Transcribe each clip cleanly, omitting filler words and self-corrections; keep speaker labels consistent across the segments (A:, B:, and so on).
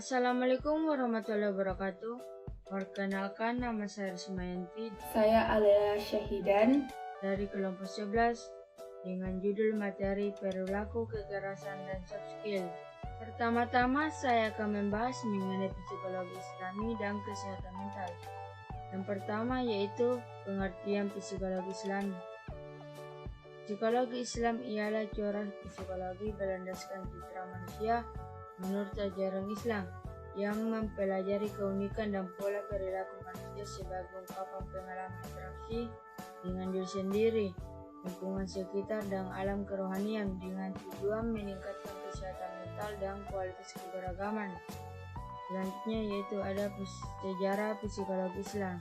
A: Assalamualaikum warahmatullahi wabarakatuh. Perkenalkan, nama saya Rismayanti
B: Saya Alia Syahidan
A: dari kelompok 11 dengan judul materi perilaku kekerasan dan soft skill. Pertama-tama saya akan membahas mengenai psikologi Islami dan kesehatan mental. Yang pertama yaitu pengertian psikologi Islami. Psikologi Islam ialah corak psikologi berlandaskan citra manusia menurut ajaran Islam yang mempelajari keunikan dan pola perilaku manusia sebagai ungkapan pengalaman interaksi dengan diri sendiri, lingkungan sekitar, dan alam kerohanian dengan tujuan meningkatkan kesehatan mental dan kualitas keberagaman. Selanjutnya yaitu ada sejarah psikologi Islam.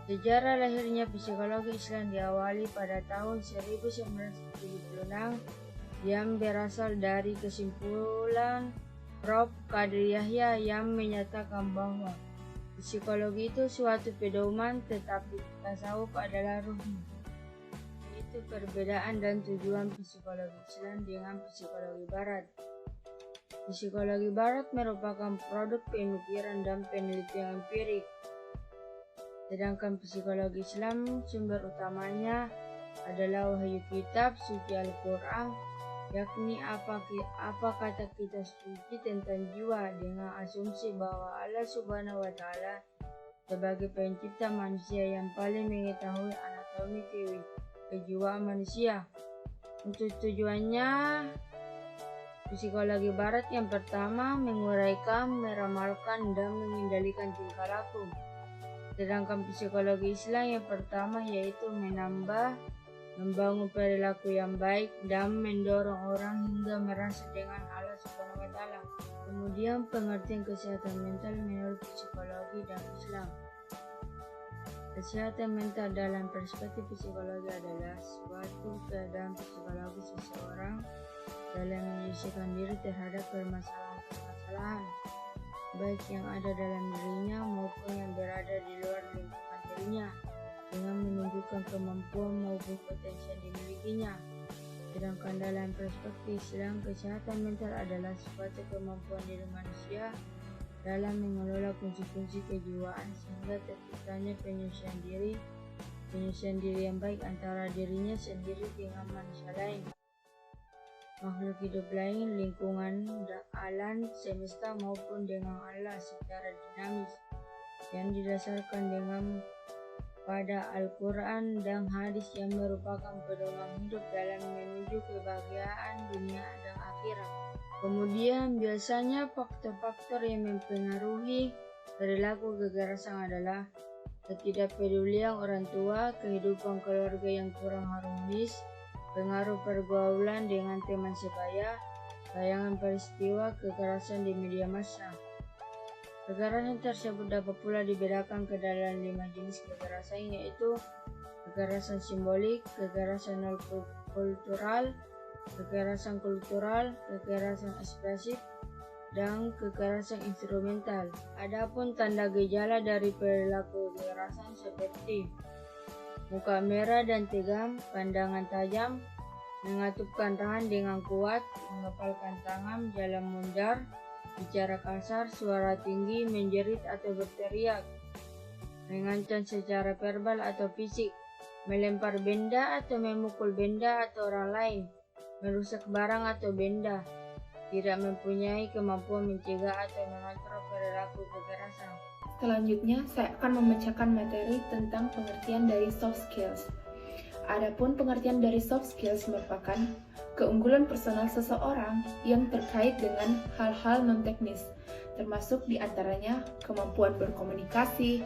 A: Sejarah lahirnya psikologi Islam diawali pada tahun 1976 yang berasal dari kesimpulan Prof. Qadir Yahya yang menyatakan bahwa psikologi itu suatu pedoman tetapi tasawuf adalah ruhni. Itu perbedaan dan tujuan psikologi Islam dengan psikologi Barat. Psikologi Barat merupakan produk pemikiran dan penelitian empirik. Sedangkan psikologi Islam sumber utamanya adalah wahyu kitab suci Al-Quran, yakni apa kata kita suci tentang jiwa dengan asumsi bahwa Allah Subhanahu wa Ta'ala sebagai pencipta manusia yang paling mengetahui anatomi kejiwaan manusia. Untuk tujuannya, psikologi Barat yang pertama menguraikan, meramalkan, dan mengendalikan tingkah laku. Sedangkan psikologi Islam yang pertama yaitu menambah, membangun perilaku yang baik, dan mendorong orang hingga merasa dengan Allah Subhanahu wa Ta'ala. Kemudian pengertian kesehatan mental menurut psikologi dan Islam. Kesehatan mental dalam perspektif psikologi adalah suatu keadaan psikologis seseorang dalam menyelesaikan diri terhadap permasalahan-permasalahan baik yang ada dalam dirinya maupun yang berada di luar lingkungan dirinya, dengan menunjukkan kemampuan maupun potensi yang dimilikinya. Sedangkan dalam perspektif Islam, kesehatan mental adalah suatu kemampuan diri manusia dalam mengelola fungsi-fungsi kejiwaan sehingga terciptanya penyelesaian diri yang baik antara dirinya sendiri dengan manusia lain, makhluk hidup lain, lingkungan, alam semesta maupun dengan Allah secara dinamis yang didasarkan dengan pada Al-Quran dan hadis yang merupakan pedoman hidup dalam menuju kebahagiaan dunia dan akhirat. Kemudian biasanya faktor-faktor yang mempengaruhi perilaku kekerasan adalah ketidakpedulian orang tua, kehidupan keluarga yang kurang harmonis, pengaruh pergaulan dengan teman sebaya, tayangan peristiwa kekerasan di media massa. Kekerasan tersebut dapat pula dibedakan ke dalam 5 jenis kekerasan, yaitu kekerasan simbolik, kekerasan kultural, kekerasan ekspresif, dan kekerasan instrumental. Adapun tanda gejala dari perilaku kekerasan seperti muka merah dan tegang, pandangan tajam, mengatupkan tangan dengan kuat, mengepalkan tangan, jalan mundar, bicara kasar, suara tinggi, menjerit atau berteriak, mengancam secara verbal atau fisik, melempar benda atau memukul benda atau orang lain, merusak barang atau benda, tidak mempunyai kemampuan mencegah atau mengontrol perilaku kekerasan.
B: Selanjutnya, saya akan membacakan materi tentang pengertian dari soft skills. Adapun pengertian dari soft skills merupakan keunggulan personal seseorang yang terkait dengan hal-hal non-teknis, termasuk diantaranya kemampuan berkomunikasi,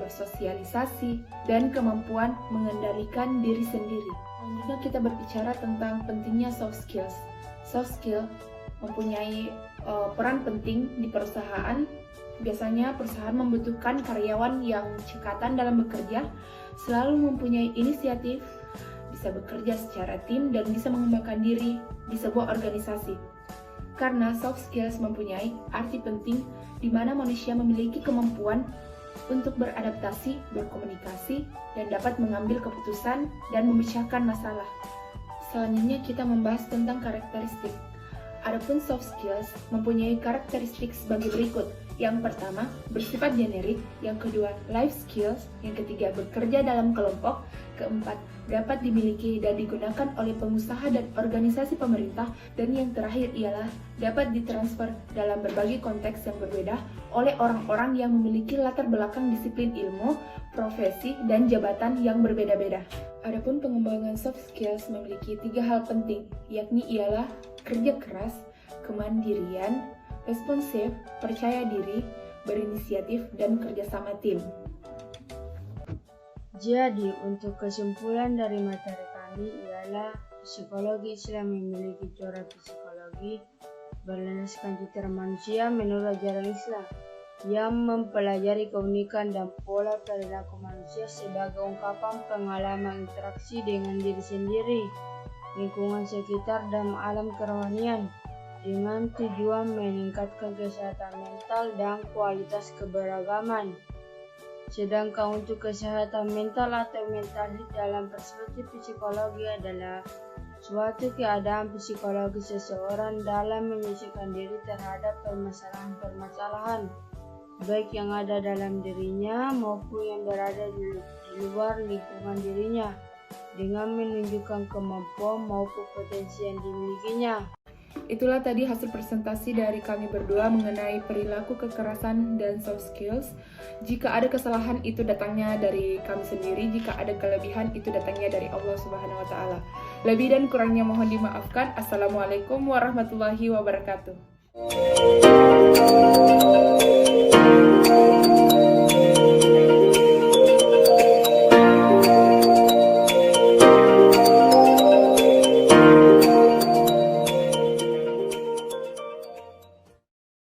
B: bersosialisasi, dan kemampuan mengendalikan diri sendiri. Selanjutnya kita berbicara tentang pentingnya soft skills. Soft skill mempunyai peran penting di perusahaan. Biasanya perusahaan membutuhkan karyawan yang cekatan dalam bekerja, selalu mempunyai inisiatif, bisa bekerja secara tim, dan bisa mengembangkan diri di sebuah organisasi. Karena soft skills mempunyai arti penting di mana manusia memiliki kemampuan untuk beradaptasi, berkomunikasi, dan dapat mengambil keputusan dan memecahkan masalah. Selanjutnya kita membahas tentang karakteristik. Adapun soft skills mempunyai karakteristik sebagai berikut. Yang pertama, bersifat generik. Yang kedua, life skills. Yang ketiga, bekerja dalam kelompok. Keempat, dapat dimiliki dan digunakan oleh pengusaha dan organisasi pemerintah. Dan yang terakhir ialah dapat ditransfer dalam berbagai konteks yang berbeda oleh orang-orang yang memiliki latar belakang disiplin ilmu, profesi, dan jabatan yang berbeda-beda. Adapun pengembangan soft skills memiliki 3 hal penting, yakni ialah kerja keras, kemandirian, responsif, percaya diri, berinisiatif, dan kerjasama tim.
A: Jadi, untuk kesimpulan dari materi kami ialah psikologi Islam memiliki corak psikologi berlandaskan citra manusia menurut ajaran Islam yang mempelajari keunikan dan pola perilaku manusia sebagai ungkapan pengalaman interaksi dengan diri sendiri, lingkungan sekitar, dan alam kerohanian dengan tujuan meningkatkan kesehatan mental dan kualitas keberagaman. Sedangkan untuk kesehatan mental atau mental health dalam perspektif psikologi adalah suatu keadaan psikologi seseorang dalam menyelesaikan diri terhadap permasalahan-permasalahan baik yang ada dalam dirinya maupun yang berada di luar lingkungan dirinya dengan menunjukkan kemampuan maupun potensi yang dimilikinya.
B: Itulah tadi hasil presentasi dari kami berdua mengenai perilaku kekerasan dan soft skills. Jika ada kesalahan itu datangnya dari kami sendiri, jika ada kelebihan itu datangnya dari Allah Subhanahu wa taala. Lebih dan kurangnya mohon dimaafkan. Assalamualaikum warahmatullahi wabarakatuh.